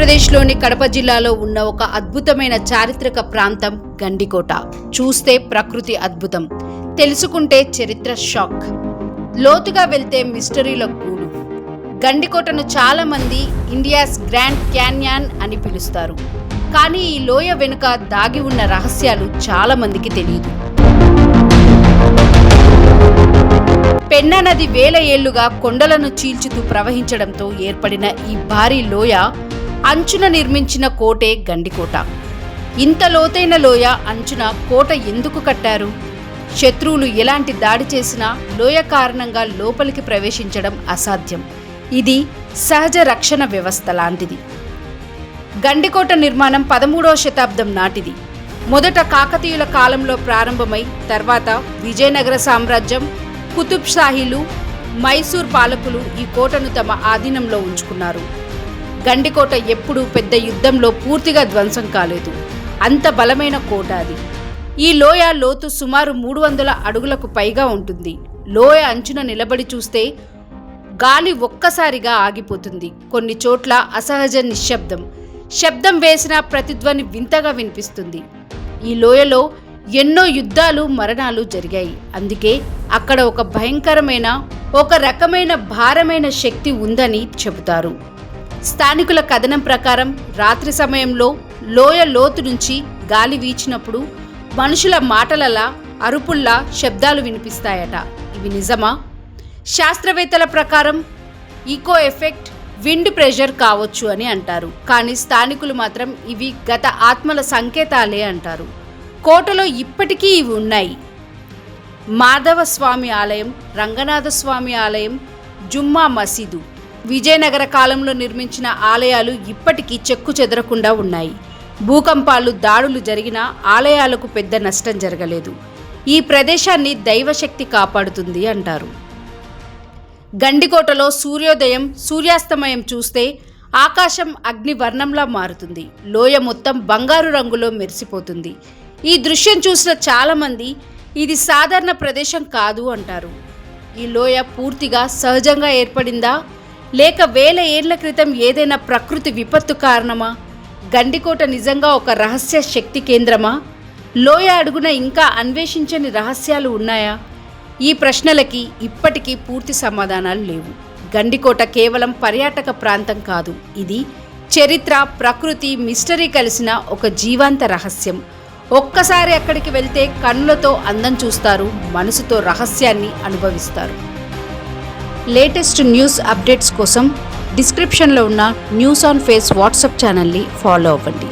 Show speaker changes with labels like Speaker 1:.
Speaker 1: ఆంధ్రప్రదేశ్లోని కడప జిల్లాలో ఉన్న ఒక అద్భుతమైన చారిత్రక ప్రాంతం గండికోట. చూస్తే ప్రకృతి అద్భుతం, తెలుసుకుంటే చరిత్ర షాక్, లోతుగా వెళ్తే మిస్టరీల గూడు. గండికోటను చాలా మంది ఇండియాస్ గ్రాండ్ క్యాన్యాన్ అని పిలుస్తారు. కానీ ఈ లోయ వెనుక దాగి ఉన్న రహస్యాలు చాలా మందికి తెలియదు. పెన్నా నది వేల ఏళ్లుగా కొండలను చీల్చుతూ ప్రవహించడంతో ఏర్పడిన ఈ భారీ లోయ అంచున నిర్మించిన కోటే గండికోట. ఇంత లోతైన లోయ అంచున కోట ఎందుకు కట్టారు? శత్రువులు ఎలాంటి దాడి చేసినా లోయ కారణంగా లోపలికి ప్రవేశించడం అసాధ్యం. ఇది సహజ రక్షణ వ్యవస్థ లాంటిది. గండికోట నిర్మాణం 13వ శతాబ్దం నాటిది. మొదట కాకతీయుల కాలంలో ప్రారంభమై తర్వాత విజయనగర సామ్రాజ్యం, కుతుబ్ షాహీలు, మైసూర్ పాలకులు ఈ కోటను తమ ఆధీనంలో ఉంచుకున్నారు. గండికోట ఎప్పుడూ పెద్ద యుద్ధంలో పూర్తిగా ధ్వంసం కాలేదు. అంత బలమైన కోట అది. ఈ లోయ లోతు సుమారు 300 అడుగులకు పైగా ఉంటుంది. లోయ అంచున నిలబడి చూస్తే గాలి ఒక్కసారిగా ఆగిపోతుంది. కొన్ని చోట్ల అసహజ నిశ్శబ్దం, శబ్దం వేసిన ప్రతిధ్వని వింతగా వినిపిస్తుంది. ఈ లోయలో ఎన్నో యుద్ధాలు, మరణాలు జరిగాయి. అందుకే అక్కడ ఒక భయంకరమైన, ఒక రకమైన భారమైన శక్తి ఉందని చెబుతారు. స్థానికుల కథనం ప్రకారం రాత్రి సమయంలో లోయ లోతు నుంచి గాలి వీచినప్పుడు మనుషుల మాటలలా, అరుపుల్లా శబ్దాలు వినిపిస్తాయట. ఇవి నిజమా? శాస్త్రవేత్తల ప్రకారం ఈకో ఎఫెక్ట్, విండ్ ప్రెషర్ కావచ్చు అని అంటారు. కానీ స్థానికులు మాత్రం ఇవి గత ఆత్మల సంకేతాలే అంటారు. కోటలో ఇప్పటికీ ఇవి ఉన్నాయి. మాధవ స్వామి ఆలయం, రంగనాథ స్వామి ఆలయం, జుమ్మా మసీదు, విజయనగర కాలంలో నిర్మించిన ఆలయాలు ఇప్పటికీ చెక్కు చెదరకుండా ఉన్నాయి. భూకంపాలు, దాడులు జరిగినా ఆలయాలకు పెద్ద నష్టం జరగలేదు. ఈ ప్రదేశాన్ని దైవశక్తి కాపాడుతుంది అంటారు. గండికోటలో సూర్యోదయం, సూర్యాస్తమయం చూస్తే ఆకాశం అగ్ని వర్ణంలా మారుతుంది. లోయ మొత్తం బంగారు రంగులో మెరిసిపోతుంది. ఈ దృశ్యం చూసిన చాలామంది ఇది సాధారణ ప్రదేశం కాదు అంటారు. ఈ లోయ పూర్తిగా సహజంగా ఏర్పడిందా, లేక వేల ఏళ్ల క్రితం ఏదైనా ప్రకృతి విపత్తు కారణమా? గండికోట నిజంగా ఒక రహస్య శక్తి కేంద్రమా? లోయ అడుగున ఇంకా అన్వేషించని రహస్యాలు ఉన్నాయా? ఈ ప్రశ్నలకి ఇప్పటికీ పూర్తి సమాధానాలు లేవు. గండికోట కేవలం పర్యాటక ప్రాంతం కాదు. ఇది చరిత్ర, ప్రకృతి, మిస్టరీ కలిసిన ఒక జీవంత రహస్యం. ఒక్కసారి అక్కడికి వెళ్తే కన్నులతో అందం చూస్తారు, మనసుతో రహస్యాన్ని అనుభవిస్తారు. లేటెస్ట్ న్యూస్ అప్డేట్స్ కోసం డిస్క్రిప్షన్లో ఉన్న న్యూస్ ఆన్ ఫేస్ వాట్సాప్ ఛానల్ని ఫాలో అవ్వండి.